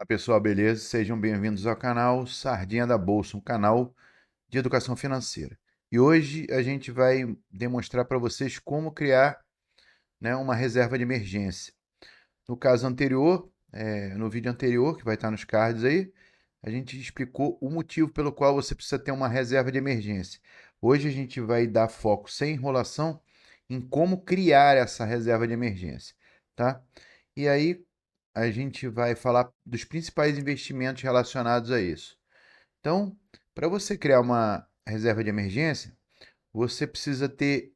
Olá pessoal, beleza? Sejam bem-vindos ao canal Sardinha da Bolsa, um canal de educação financeira. E hoje a gente vai demonstrar para vocês como criar, né, uma reserva de emergência. No caso anterior, no vídeo anterior, que vai estar nos cards aí, a gente explicou o motivo pelo qual você precisa ter uma reserva de emergência. Hoje a gente vai dar foco sem enrolação em como criar essa reserva de emergência, tá? E aí a gente vai falar dos principais investimentos relacionados a isso. Então, para você criar uma reserva de emergência, você precisa ter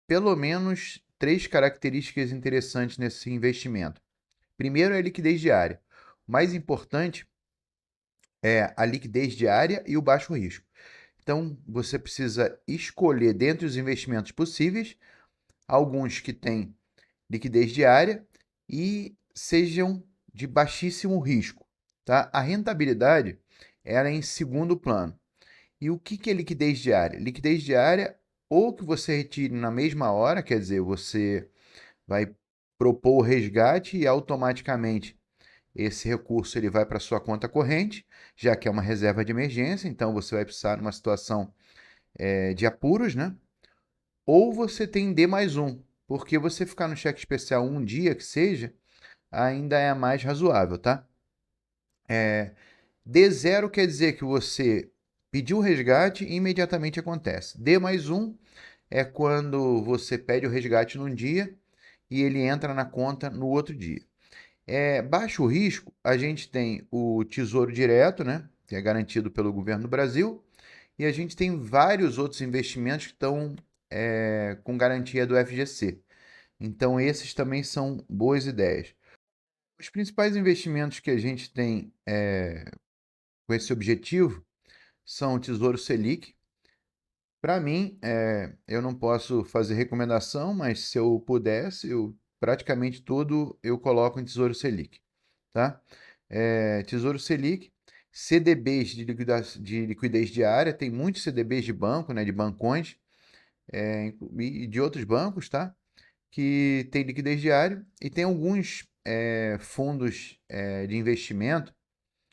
pelo menos três características interessantes nesse investimento. Primeiro é a liquidez diária. O mais importante é a liquidez diária e o baixo risco. Então, você precisa escolher dentre os investimentos possíveis alguns que têm liquidez diária e sejam de baixíssimo risco, tá? A rentabilidade ela é em segundo plano. E o que é liquidez diária? Liquidez diária ou que você retire na mesma hora, quer dizer, você vai propor o resgate e automaticamente esse recurso ele vai para sua conta corrente, já que é uma reserva de emergência, então você vai precisar numa situação de apuros, né? Ou você tem D mais um, porque você ficar no cheque especial um dia que seja, ainda é mais razoável, tá? D0 quer dizer que você pediu o resgate e imediatamente acontece. D mais um é quando você pede o resgate num dia e ele entra na conta no outro dia. Baixo risco, a gente tem o Tesouro Direto, né, que é garantido pelo governo do Brasil, e a gente tem vários outros investimentos que estão com garantia do FGC. Então, esses também são boas ideias. Os principais investimentos que a gente tem com esse objetivo são o Tesouro Selic. Para mim, eu não posso fazer recomendação, mas se eu pudesse, eu praticamente tudo eu coloco em Tesouro Selic, tá? Tesouro Selic, CDBs de liquidez diária, tem muitos CDBs de banco, né, de bancões, e de outros bancos, tá? Que tem liquidez diária e tem alguns fundos de investimento,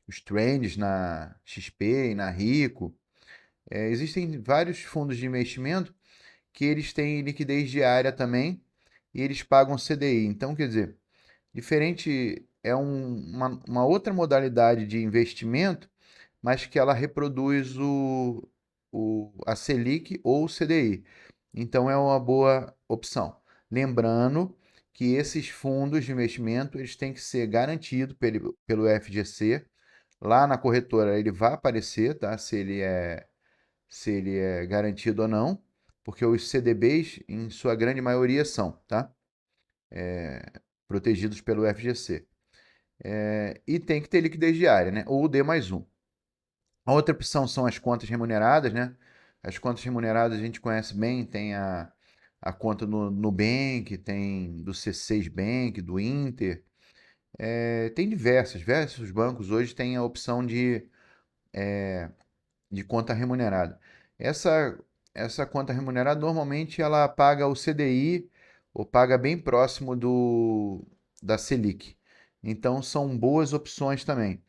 os trends na XP e na Rico. Existem vários fundos de investimento que eles têm liquidez diária também e eles pagam CDI. Então, quer dizer, diferente é uma outra modalidade de investimento, mas que ela reproduz a Selic ou o CDI. Então, é uma boa opção. Lembrando que esses fundos de investimento eles têm que ser garantidos pelo FGC. Lá na corretora ele vai aparecer, tá? Se ele é garantido ou não, porque os CDBs, em sua grande maioria, são, tá? Protegidos pelo FGC. E tem que ter liquidez diária, né? Ou D mais um. A outra opção são as contas remuneradas, né? As contas remuneradas a gente conhece bem, tem a conta no Nubank, tem do C6 Bank, do Inter. Tem diversos bancos hoje têm a opção de conta remunerada. Essa, essa conta remunerada normalmente ela paga o CDI ou paga bem próximo da Selic. Então são boas opções também.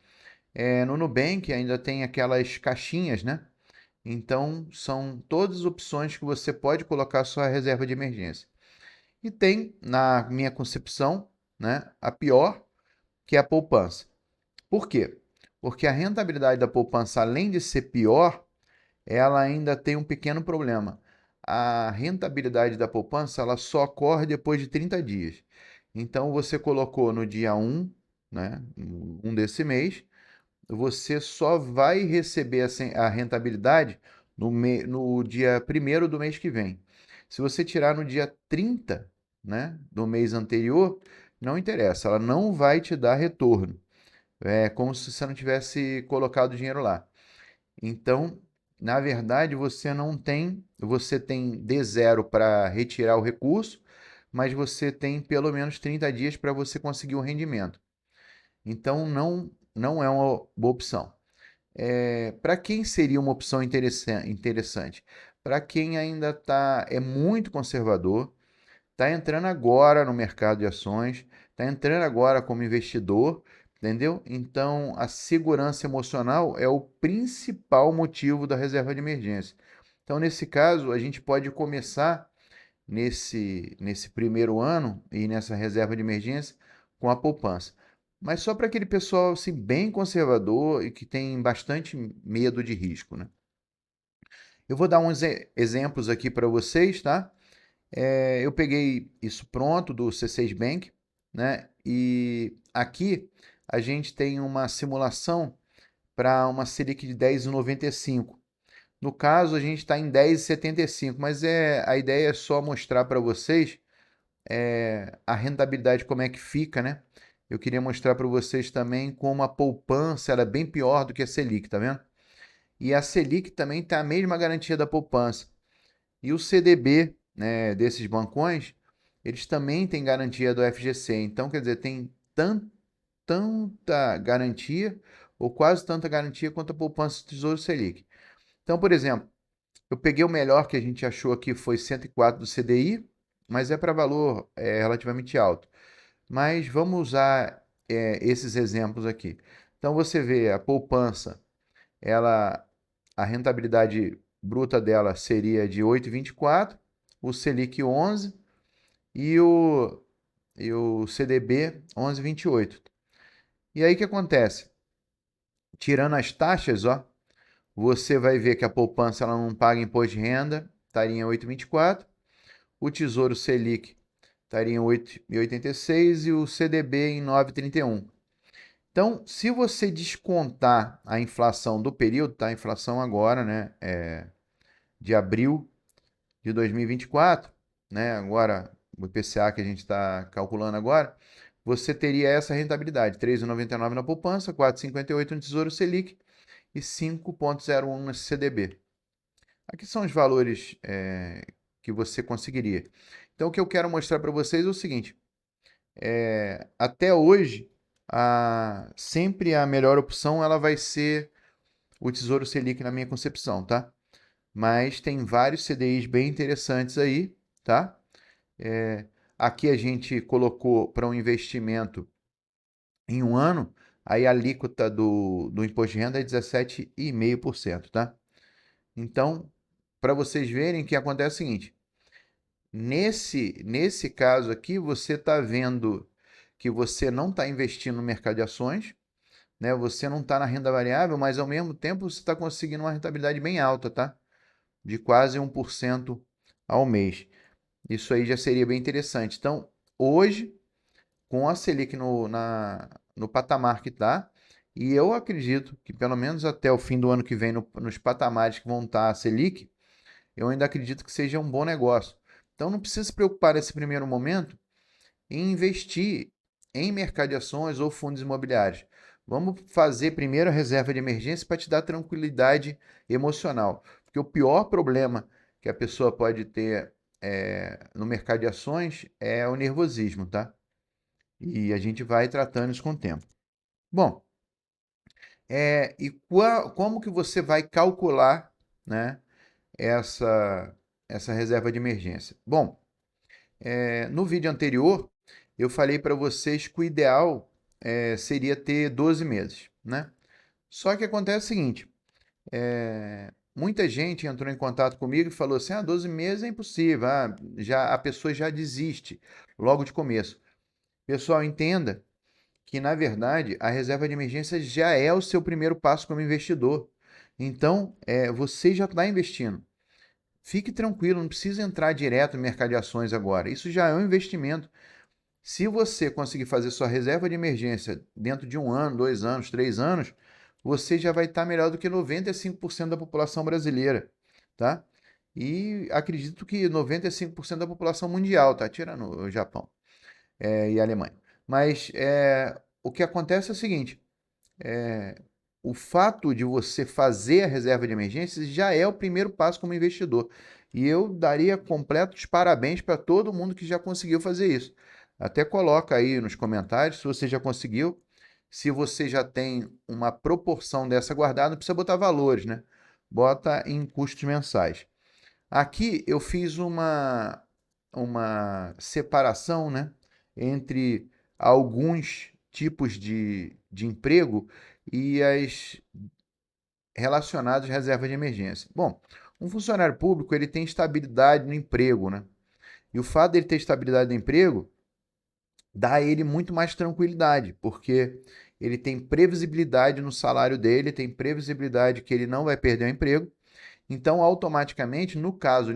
No Nubank ainda tem aquelas caixinhas, né? Então são todas opções que você pode colocar sua reserva de emergência. E tem, na minha concepção, né, a pior, que é a poupança. Por quê? Porque a rentabilidade da poupança, além de ser pior, ela ainda tem um pequeno problema. A rentabilidade da poupança ela só ocorre depois de 30 dias. Então você colocou no dia um, né, um desse mês, você só vai receber a rentabilidade no dia primeiro do mês que vem. Se você tirar no dia 30, né, do mês anterior, não interessa, ela não vai te dar retorno. É como se você não tivesse colocado dinheiro lá. Então, na verdade, você tem D0 para retirar o recurso, mas você tem pelo menos 30 dias para você conseguir o rendimento. Então, não é uma boa opção. Para quem seria uma opção interessante? Para quem ainda é muito conservador, está entrando agora no mercado de ações, está entrando agora como investidor entendeu? Então, a segurança emocional é o principal motivo da reserva de emergência. Então, nesse caso, a gente pode começar nesse primeiro ano e nessa reserva de emergência com a poupança. Mas só para aquele pessoal assim, bem conservador e que tem bastante medo de risco, né? Eu vou dar uns exemplos aqui para vocês, tá? Eu peguei isso pronto do C6 Bank, né? E aqui a gente tem uma simulação para uma Selic de 10,95. No caso, a gente está em 10,75, mas a ideia é só mostrar para vocês a rentabilidade, como é que fica, né? Eu queria mostrar para vocês também como a poupança ela é bem pior do que a Selic, tá vendo? E a Selic também tem a mesma garantia da poupança. E o CDB, né, desses bancões, eles também têm garantia do FGC. Então, quer dizer, tem tanta garantia, ou quase tanta garantia, quanto a poupança do Tesouro Selic. Então, por exemplo, eu peguei o melhor que a gente achou aqui, foi 104 do CDI, mas é para valor relativamente alto. Mas vamos usar esses exemplos aqui. Então, você vê a poupança, ela, a rentabilidade bruta dela seria de 8,24, o Selic 11 e o CDB 11,28. E aí o que acontece? Tirando as taxas, ó, você vai ver que a poupança ela não paga imposto de renda, estaria em 8,24. O Tesouro Selic estaria em 8,86 e o CDB em 9,31. Então, se você descontar a inflação do período, tá? A inflação agora, né, de abril de 2024, né? Agora, o IPCA que a gente está calculando agora, você teria essa rentabilidade: 3,99 na poupança, 4,58 no Tesouro Selic e 5,01 no CDB. Aqui são os valores que você conseguiria. Então, o que eu quero mostrar para vocês é o seguinte: até hoje, sempre a melhor opção ela vai ser o Tesouro Selic na minha concepção, tá? Mas tem vários CDIs bem interessantes aí, tá? É, aqui a gente colocou para um investimento em um ano, aí a alíquota do imposto de renda é 17,5%, tá? Então, para vocês verem, o que acontece é o seguinte: nesse caso aqui, você está vendo que você não está investindo no mercado de ações, né? Você não está na renda variável, mas ao mesmo tempo você está conseguindo uma rentabilidade bem alta, tá? De quase 1% ao mês. Isso aí já seria bem interessante. Então, hoje, com a Selic no patamar que está, e eu acredito que pelo menos até o fim do ano que vem, nos patamares que vão estar a Selic, eu ainda acredito que seja um bom negócio. Então, não precisa se preocupar nesse primeiro momento em investir em mercado de ações ou fundos imobiliários. Vamos fazer primeiro a reserva de emergência para te dar tranquilidade emocional. Porque o pior problema que a pessoa pode ter no mercado de ações é o nervosismo, tá? E a gente vai tratando isso com o tempo. Bom, como que você vai calcular, né, essa, essa reserva de emergência? Bom, no vídeo anterior, eu falei para vocês que o ideal seria ter 12 meses, né? Só que acontece o seguinte, muita gente entrou em contato comigo e falou assim, 12 meses é impossível, a pessoa já desiste logo de começo. Pessoal, entenda que, na verdade, a reserva de emergência já é o seu primeiro passo como investidor. Então, você já está investindo. Fique tranquilo, não precisa entrar direto no mercado de ações agora. Isso já é um investimento. Se você conseguir fazer sua reserva de emergência dentro de um ano, 2 anos, 3 anos, você já vai estar melhor do que 95% da população brasileira, tá? E acredito que 95% da população mundial, tá? Tirando o Japão e a Alemanha. Mas o que acontece é o seguinte: o fato de você fazer a reserva de emergência já é o primeiro passo como investidor. E eu daria completos parabéns para todo mundo que já conseguiu fazer isso. Até coloca aí nos comentários se você já conseguiu. Se você já tem uma proporção dessa guardada, não precisa botar valores, né? Bota em custos mensais. Aqui eu fiz uma separação, né, entre alguns tipos de emprego e as relacionadas às reservas de emergência. Bom, um funcionário público ele tem estabilidade no emprego, né? E o fato dele ter estabilidade no emprego dá a ele muito mais tranquilidade, porque ele tem previsibilidade no salário dele, tem previsibilidade que ele não vai perder o emprego. Então, automaticamente, no caso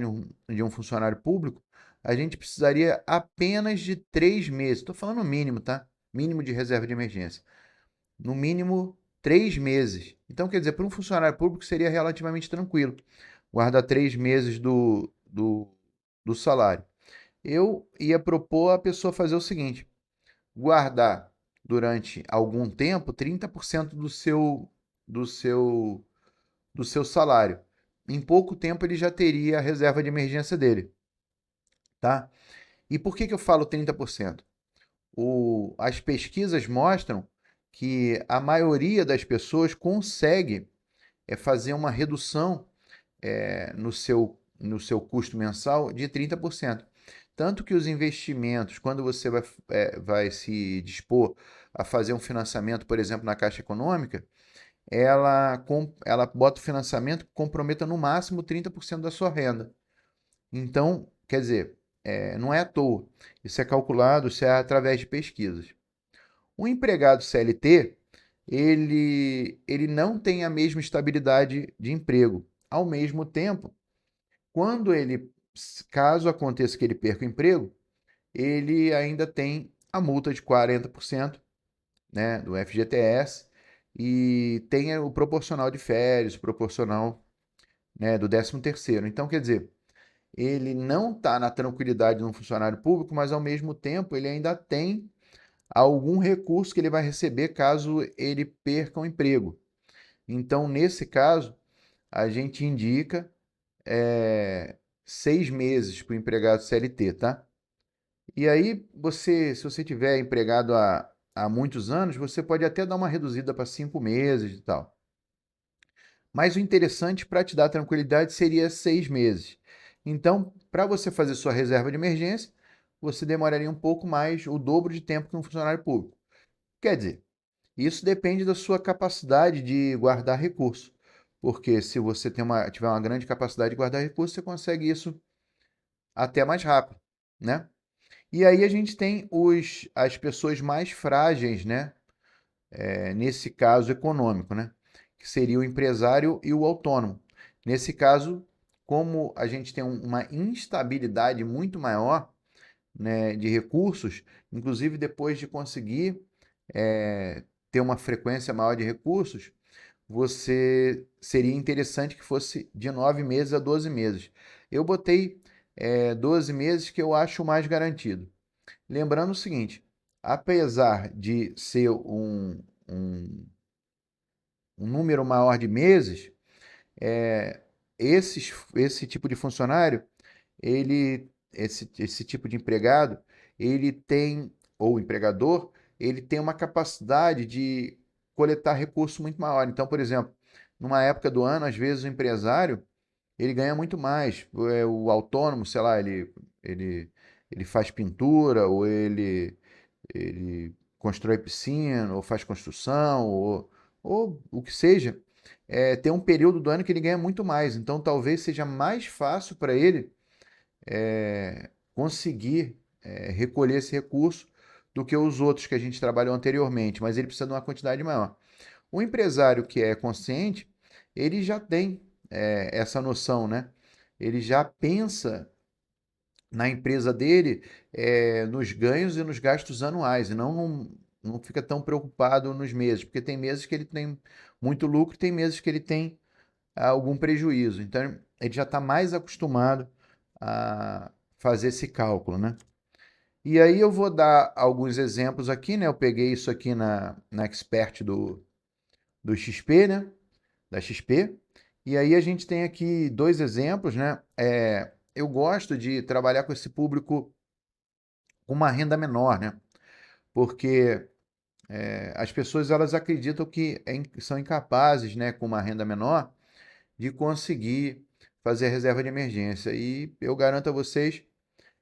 de um funcionário público, a gente precisaria apenas de 3 meses. Estou falando mínimo, tá? Mínimo de reserva de emergência. No mínimo 3 meses. Então, quer dizer, para um funcionário público seria relativamente tranquilo guardar 3 meses do salário. Eu ia propor a pessoa fazer o seguinte: guardar durante algum tempo 30% do seu, do seu salário. Em pouco tempo ele já teria a reserva de emergência dele, tá? E por que eu falo 30%? As pesquisas mostram que a maioria das pessoas consegue fazer uma redução no seu custo mensal de 30%. Tanto que os investimentos, quando você vai se dispor a fazer um financiamento, por exemplo, na Caixa Econômica, ela bota o financiamento que comprometa no máximo 30% da sua renda. Então, quer dizer, não é à toa. Isso é calculado, isso é através de pesquisas. O empregado CLT, ele não tem a mesma estabilidade de emprego. Ao mesmo tempo, quando caso aconteça que ele perca o emprego, ele ainda tem a multa de 40%, né, do FGTS e tem o proporcional de férias, o proporcional, né, do 13º. Então, quer dizer, ele não está na tranquilidade de um funcionário público, mas ao mesmo tempo ele ainda tem algum recurso que ele vai receber caso ele perca o emprego. Então, nesse caso, a gente indica 6 meses para o empregado CLT, tá? E aí, se você tiver empregado há muitos anos, você pode até dar uma reduzida para 5 meses e tal. Mas o interessante para te dar tranquilidade seria 6 meses. Então, para você fazer sua reserva de emergência, você demoraria um pouco mais, o dobro de tempo que um funcionário público. Quer dizer, isso depende da sua capacidade de guardar recursos. Porque se você tiver uma grande capacidade de guardar recursos, você consegue isso até mais rápido, né? E aí a gente tem as pessoas mais frágeis, né? Nesse caso econômico, né? Que seria o empresário e o autônomo. Nesse caso, como a gente tem uma instabilidade muito maior, né, de recursos, inclusive depois de conseguir ter uma frequência maior de recursos, você seria interessante que fosse de 9 meses a 12 meses. Eu botei 12 meses que eu acho mais garantido. Lembrando o seguinte, apesar de ser um número maior de meses, é, esse tipo de funcionário, esse tipo de empregado, ele tem, ou empregador, ele tem uma capacidade de coletar recursos muito maior. Então, por exemplo, numa época do ano, às vezes o empresário, ele ganha muito mais. O autônomo, sei lá, ele, ele faz pintura, ou ele constrói piscina, ou faz construção, ou o que seja, tem um período do ano que ele ganha muito mais. Então, talvez seja mais fácil para ele conseguir recolher esse recurso do que os outros que a gente trabalhou anteriormente, mas ele precisa de uma quantidade maior. O empresário que é consciente, ele já tem essa noção, né? Ele já pensa na empresa dele nos ganhos e nos gastos anuais, e não fica tão preocupado nos meses, porque tem meses que ele tem muito lucro e tem meses que ele tem algum prejuízo. Então, ele já está mais acostumado a fazer esse cálculo, né? E aí eu vou dar alguns exemplos aqui, né? Eu peguei isso aqui na Expert do XP, né? Da XP. E aí a gente tem aqui dois exemplos, né? Eu gosto de trabalhar com esse público com uma renda menor, né? Porque as pessoas elas acreditam que são incapazes, né, com uma renda menor, de conseguir fazer a reserva de emergência. E eu garanto a vocês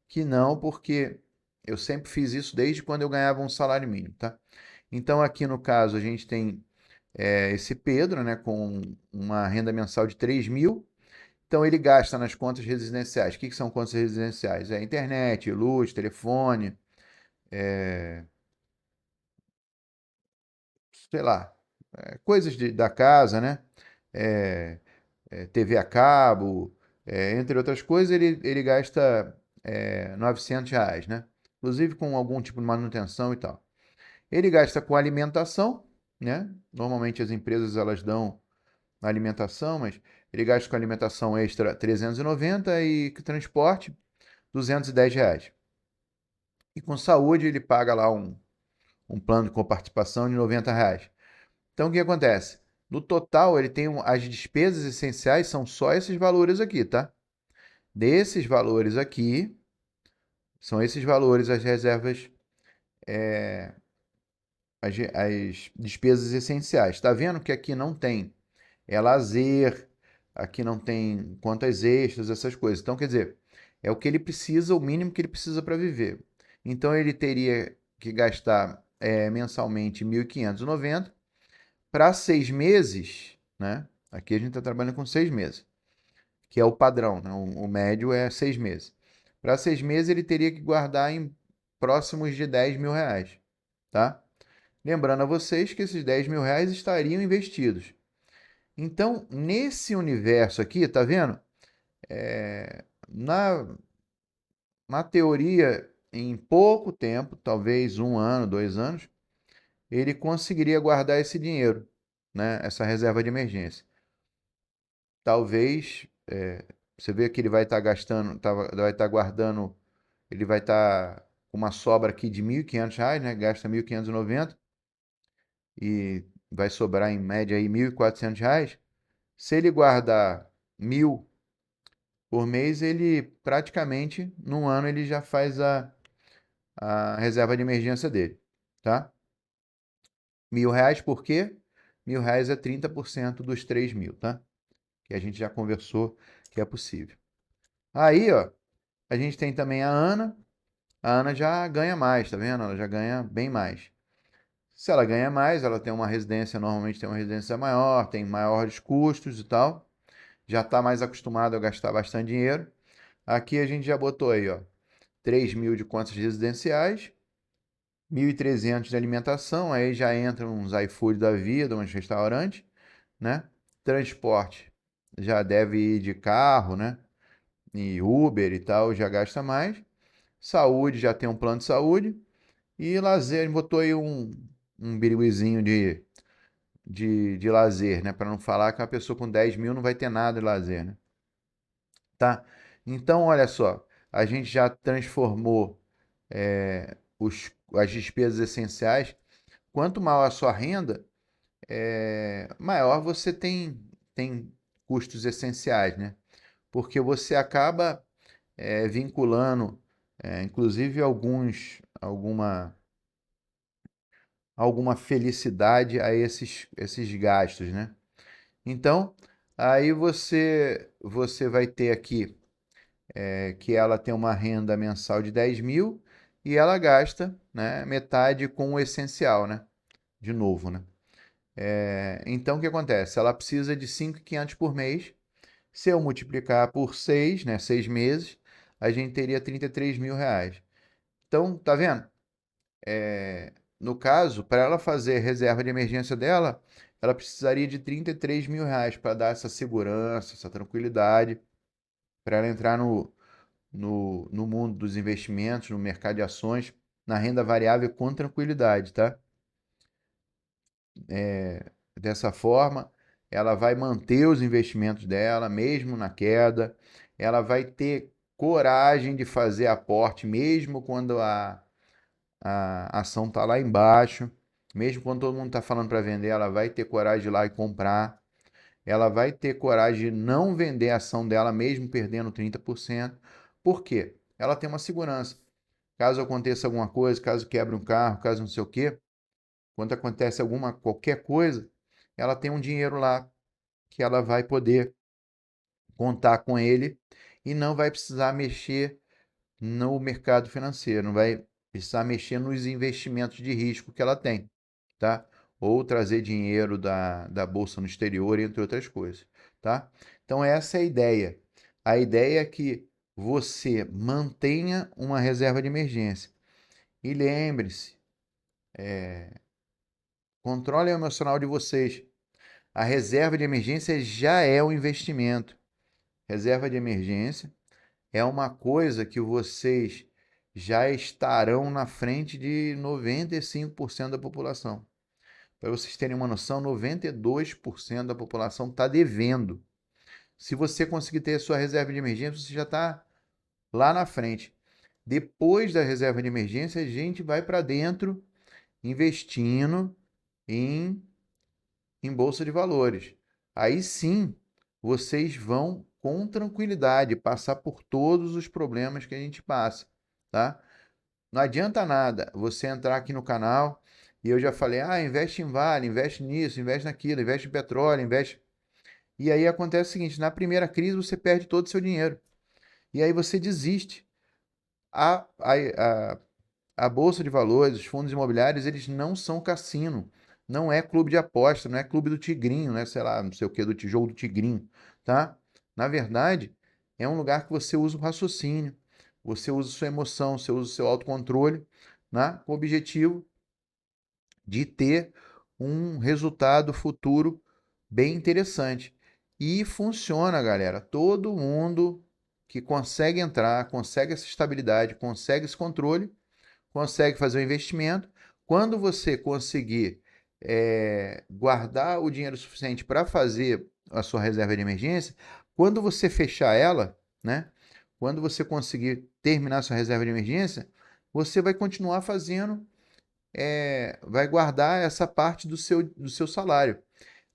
que não, porque eu sempre fiz isso desde quando eu ganhava um salário mínimo, tá? Então, aqui no caso, a gente tem esse Pedro, né, com uma renda mensal de 3 mil. Então, ele gasta nas contas residenciais. O que são contas residenciais? É internet, luz, telefone, sei lá, coisas da casa, né? É, TV a cabo, entre outras coisas, ele gasta R$ 900, né? Inclusive com algum tipo de manutenção e tal. Ele gasta com alimentação, né? Normalmente as empresas elas dão alimentação, mas ele gasta com alimentação extra 390 e com transporte R$ 210. E com saúde ele paga lá um plano com participação de R$ 90. Então o que acontece? No total, ele tem as despesas essenciais são só esses valores aqui, tá? Desses valores aqui, são esses valores as reservas, as despesas essenciais. Tá vendo que aqui não tem lazer, aqui não tem contas extras, essas coisas. Então, quer dizer, é o que ele precisa, o mínimo que ele precisa para viver. Então, ele teria que gastar mensalmente 1.590 para 6 meses, né? Aqui a gente está trabalhando com 6 meses, que é o padrão, né? O médio é 6 meses. Para 6 meses ele teria que guardar em próximos de R$ 10.000, tá? Lembrando a vocês que esses R$ 10.000 estariam investidos. Então, nesse universo aqui, tá vendo? Na, na teoria, em pouco tempo, talvez 1 ano, 2 anos, ele conseguiria guardar esse dinheiro, né? Essa reserva de emergência. Talvez, você vê que ele vai estar gastando, vai estar guardando, ele vai estar com uma sobra aqui de R$ 1.500, né? Gasta 1.590 e vai sobrar em média aí R$ 1.400. Se ele guardar 1.000 por mês, ele praticamente, num ano, ele já faz a reserva de emergência dele, tá? R$ 1.000 por quê? R$ 1.000 é 30% dos 3 mil, tá? Que a gente já conversou que é possível. Aí, ó, a gente tem também a Ana. A Ana já ganha mais, tá vendo? Ela já ganha bem mais. Se ela ganha mais, ela tem uma residência, normalmente tem uma residência maior, tem maiores custos e tal. Já está mais acostumado a gastar bastante dinheiro. Aqui a gente já botou aí, ó, 3 mil de contas residenciais, 1.300 de alimentação, aí já entra uns iFood da vida, uns restaurantes, né? Transporte já deve ir de carro, né? E Uber e tal, já gasta mais. Saúde, já tem um plano de saúde. E lazer, ele botou aí um biriguizinho de lazer, né? Para não falar que uma pessoa com 10 mil não vai ter nada de lazer, né? Tá? Então, olha só, a gente já transformou as despesas essenciais. Quanto maior a sua renda, maior você tem custos essenciais, né? Porque você acaba vinculando, inclusive alguma felicidade a esses gastos, né? Então, aí você vai ter aqui que ela tem uma renda mensal de 10 mil e ela gasta, né, metade com o essencial, né? De novo, né? Então, o que acontece? Ela precisa de 5.500 por mês. Se eu multiplicar por 6, né, 6 meses, a gente teria R$ 33.000. Então, tá vendo? No caso, para ela fazer a reserva de emergência dela, ela precisaria de R$ 33.000 para dar essa segurança, essa tranquilidade, para ela entrar no mundo dos investimentos, no mercado de ações, na renda variável com tranquilidade, tá? Dessa forma, ela vai manter os investimentos dela, mesmo na queda, ela vai ter coragem de fazer aporte, mesmo quando a ação está lá embaixo, mesmo quando todo mundo está falando para vender, ela vai ter coragem de ir lá e comprar. Ela vai ter coragem de não vender a ação dela, mesmo perdendo 30%. Por quê? Ela tem uma segurança. Caso aconteça alguma coisa, caso quebre um carro, caso não sei o quê, quando acontece qualquer coisa, ela tem um dinheiro lá que ela vai poder contar com ele e não vai precisar mexer no mercado financeiro, não vai precisar mexer nos investimentos de risco que ela tem. tá? Ou trazer dinheiro da bolsa no exterior, entre outras coisas, tá? Então essa é a ideia. A ideia é que você mantenha uma reserva de emergência. E lembre-se, controle o emocional de vocês. A reserva de emergência já é um investimento. Reserva de emergência é uma coisa que vocês já estarão na frente de 95% da população. Para vocês terem uma noção, 92% da população está devendo. Se você conseguir ter a sua reserva de emergência, você já está lá na frente. Depois da reserva de emergência, a gente vai para dentro investindo em, em bolsa de valores. Aí sim, vocês vão com tranquilidade passar por todos os problemas que a gente passa, tá? Não adianta nada você entrar aqui no canal e eu já falei, investe em Vale, investe nisso, investe naquilo, investe em petróleo, investe. E aí acontece o seguinte, na primeira crise você perde todo o seu dinheiro. E aí você desiste. A, a, a, a Bolsa de Valores, os fundos imobiliários, eles não são cassino. Não é clube de aposta, não é clube do tigrinho, né? Sei lá, não sei o que, do tijolo do tigrinho, tá? Na verdade, é um lugar que você usa o raciocínio, você usa sua emoção, você usa o seu autocontrole, né? Com o objetivo de ter um resultado futuro bem interessante. E funciona, galera. Todo mundo que consegue entrar, consegue essa estabilidade, consegue esse controle, consegue fazer o investimento. Quando você conseguir guardar o dinheiro suficiente para fazer a sua reserva de emergência, quando você fechar ela, né? Quando você conseguir terminar a sua reserva de emergência, você vai continuar fazendo, vai guardar essa parte do seu salário.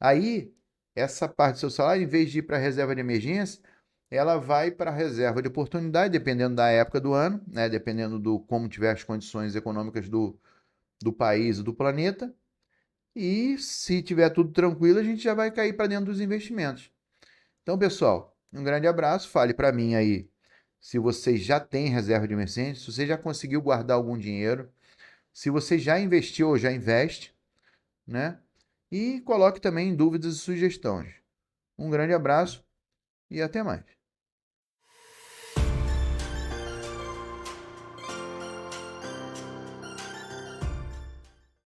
Aí, essa parte do seu salário, em vez de ir para a reserva de emergência, ela vai para a reserva de oportunidade, dependendo da época do ano, né? Dependendo do como tiver as condições econômicas do país e do planeta. E se tiver tudo tranquilo, a gente já vai cair para dentro dos investimentos. Então, pessoal, um grande abraço. Fale para mim aí se você já tem reserva de emergência, se você já conseguiu guardar algum dinheiro, se você já investiu ou já investe, né? E coloque também dúvidas e sugestões. Um grande abraço e até mais.